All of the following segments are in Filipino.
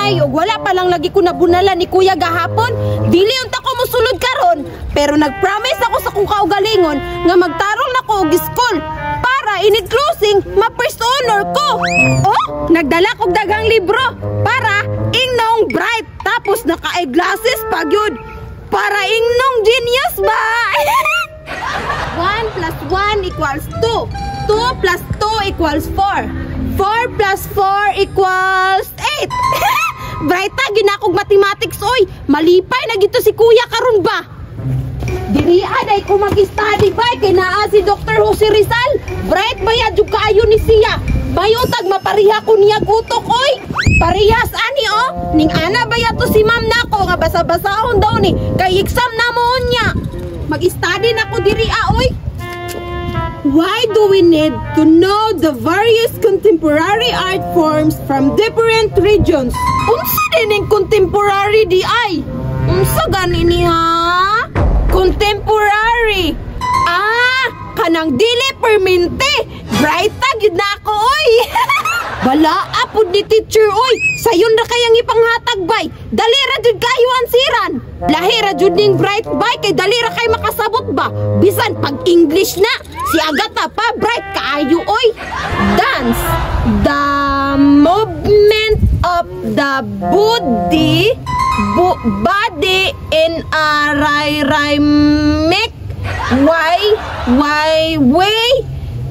Ay, ug wala pa lang lagi ko nabunala ni kuya gahapon. Dili unta ko mosulod karon, pero nagpromise ako sa kong kaugalingon nga magtarong na ko og school para ini closing ma-first honor ko. Oh, nagdala kog daghang libro para ingnong bright, tapos naka-eyeglasses pa gyud para ingnong genius ba. 1 plus 1 equals 2. 2 plus 2 equals 4. 4 plus 4 equals 8. Brighta, ginakog mathematics, oy. Malipay na gito si kuya karon ba? Dirian ay ko mag-study ba? Kay naa si Dr. Jose Rizal. Bright ba ya jud kaayo ni siya? Bayotag mapariha ko niya utok, oy. Parehas ani oh. Ning ana ba ya to si ma'am nako nga basa-basahon daw ni kay exam na mo niya. Mag-study na ko diri oy. Why do we need to know the various contemporary art forms from different regions? Unsa din contemporary di ay? Unsa gani ni ha? Contemporary. Ah, kanang dili permente. Brighta gid na ako oy. Bala apod ni teacher oy. Sayon ra kayang ipanghatag bay. Dali ra jud kayo ansiran. Lahi ra jud ning bright bay kay dali ra kay makasabot ba. Bisan pag English na. Si Agata pa bright kaayo oy. Dance. The movement of the body in a rhythmic way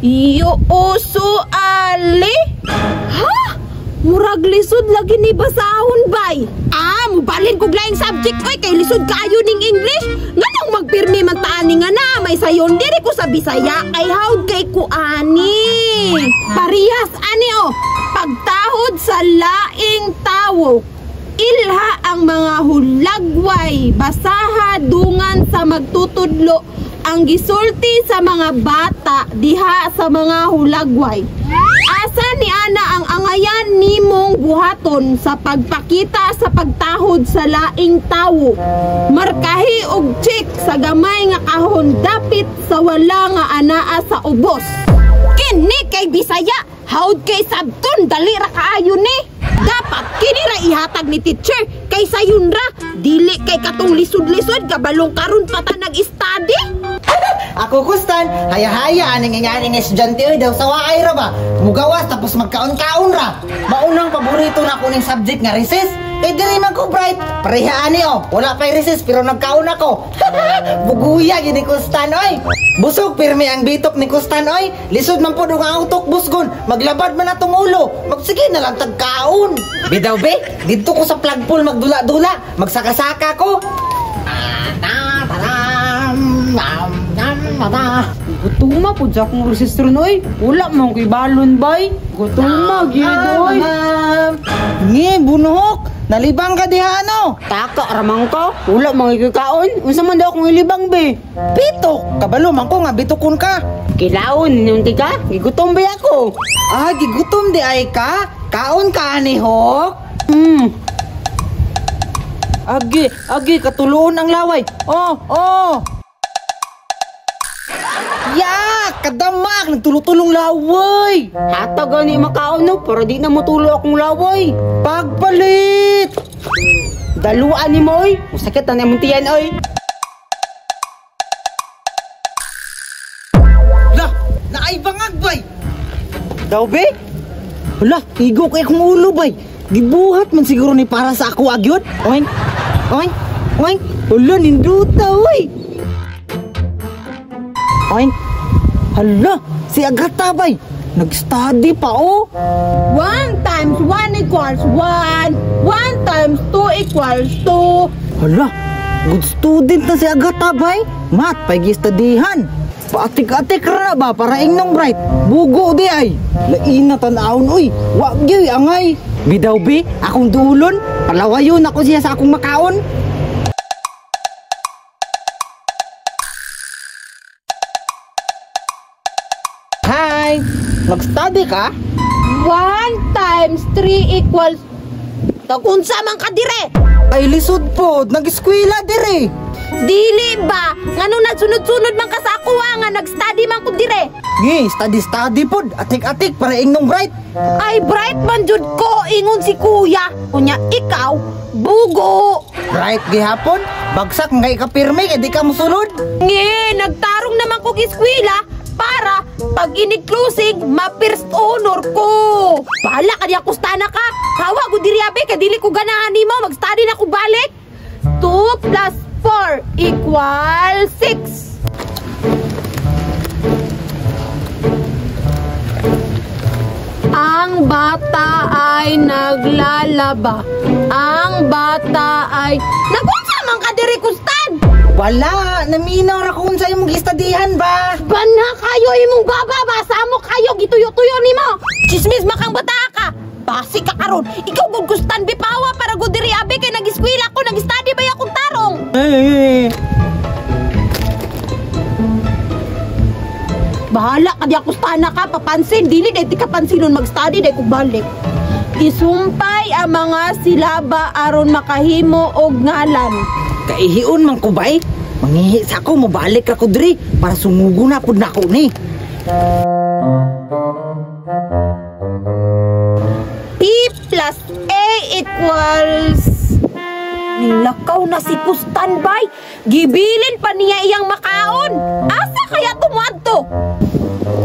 usually. Ha? Murag lisod lagi ni basahon bay. Ah, mubalin kog laing subject oy kay lisod kaayo ning English. Nganong magpirmi man taani nga na may sayon diri ko sa Bisaya kay hawd kay ko ani. Parehas ani oh. Pagtahod sa laing tawo. Ilha ang mga hulagway, basaha dungan sa magtutudlo ang gisulti sa mga bata diha sa mga hulagway. Asa ni ana ang angayan nimong buhaton sa pagpakita sa pagtahod sa laing tawo. Markahi og check sa gamay nga kahon dapit sa wala nga anaa sa ubos. Kini kay Bisaya, hawd kay sabton dali ra kaayo ni. Dapat kini ra ihatag ni teacher kay sayon ra dili kay katong lisod-lisod kabalong karon pa ta nag-study. Ako kustan, haya-haya aning ingani nga estudyante oy daw sa waay ra ba. Mugawas tapos magkaon-kaon ra. Maunang paborito na ko ning subject nga recess. Kay diri man ko bright. Pareha ani oh. Wala pay recess pero nagkaon ako. Buguya gini kustan oy. Busog pirmi ang bitok ni kustan oy. Lisod man pud ang utok busgon. Maglabad man atong ulo. Magsige na lang tagkaon. Bidaw be, didto ko sa plug pool magdula-dula. Magsaka-saka ko. Gutuma po dyan kong resistor noy. Wala mong kay balon bay. Gutuma gidoy. Ngi bunuhok. Nalibang ka diha ano? Taka ramang ka. Wala mga kikaon. Unsa man daw akong ilibang be. Bitok. Kabalo man ko nga bitukon ka. Kilaon yung tika. Gigutom ba ako? Ah, gigutom di ay ka? Kaon ka ani hok? Agi katuluon ang laway. Oh. Ya, kadamak nagtulong-tulong laway. Hatag ani makaon no, pero di na motulo akong laway. Pagpalit. Daluan ni mo oy. Sakit na namon tiyan oy. Lah, naay bangag bay. Daw be? Hala, higo kay akong ulo bay. Gibuhat man siguro ni para sa ako agyod. Oing. Hala, ninduta oy. Oing. Hala, si Agata bay. Nag-study pa oh. 1 times 1 equals 1. 1 times 2 equals 2. Hala, good student na si Agata bay. Mat, pag-studyhan. Paatik-atik ra ba para ingnong bright. Bugo di ay. Lain na tanawon oy. Wa gyud angay. Bidaw be, akong duulon. Palawayon ako siya sa akong makaon. Hi, nag-study ka? 1 times 3 equals... Tagunsa man ka dire! Ay lisod po, nag-eskwela dire. Dili ba? Ngano nagsunod-sunod man ka sa ako nga nag-study man ko dire? Ngi, study pod, atik-atik para ingnong Bright. Ay, Bright man jud ko, ingon si kuya. Kunya, ikaw, bugo. Bright gihapon, bagsak nga ikapirme kay di ka musulod. Nge, nagtarong naman kong eskwela para pag ini-closing, ma-first honor ko. Bahala ka diya, kustana ka. Hawa ko diri abi, kay dili ko ganahan nimo, mag-study na ko balik. 2 plus 4 equals 6. Ang bata ay naglalaba. Ang bata ay... Nagunsa man ka diri, kustan! Wala, naminaw ra kung sa imong gistadihan ba? Bana kayo imong bababa, samo kayo, gituyo-tuyo nimo. Chismis makang bata ka. Basi ka karon. Ikaw gud kustan bipawa para gud diri abi kay nag-eskwela ko, nag-study ba akong tarong. Bahala ka diya, kustana ka, papansin. Dili day ti kapansinon mag-study day kog balik. Isumpay ang mga silaba aron makahimo og ngalan. Kaihion man ko bay. Mangihi sa ako, mabalik ra ko diri para sumugo na pud nako ni. P plus A equals... Nilakaw na si kustan bay. Gibilin pa niya iyang makaon. Asa kaya tumadto?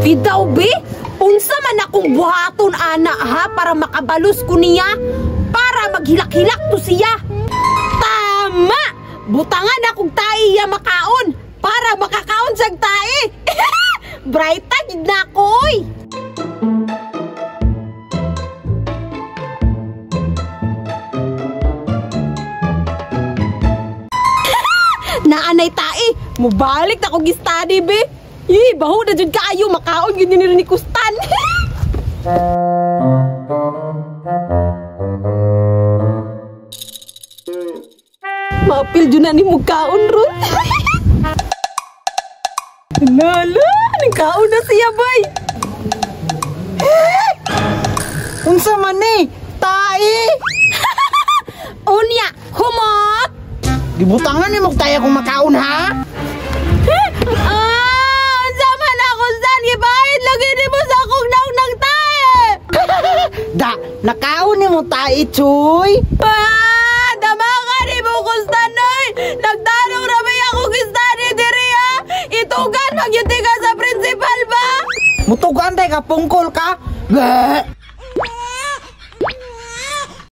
Bidaw be, unsa man akong buhaton ana ha para makabalus ko niya, para maghilak-hilak to siya. Tama! Butangan akong tae iya makaon para makakaon siyang tae. Brighta gid na ako oy. Naanay tae, mubalik na akong gi-study be. Baho na dyan kaayo, makaon yun nila ni kustan. Mapil dyan na ni mugkaon ron. Nala, nagkaon na siya bay. Unsa man ni? Tae! Unya, humot! Gibutangan ni mo tayo kung makaon ha? Sama na ako saan, gibahit lagi ni mo sa akong naunang tae. Da, nakaon ni mo tae, Chuy. Damakan ni mo kustan oy. Nagtanong na may akong study diri ha. Itugan, magyuti ka sa principal ba? Mutugan tayo ka, pungkol ka. Bleh!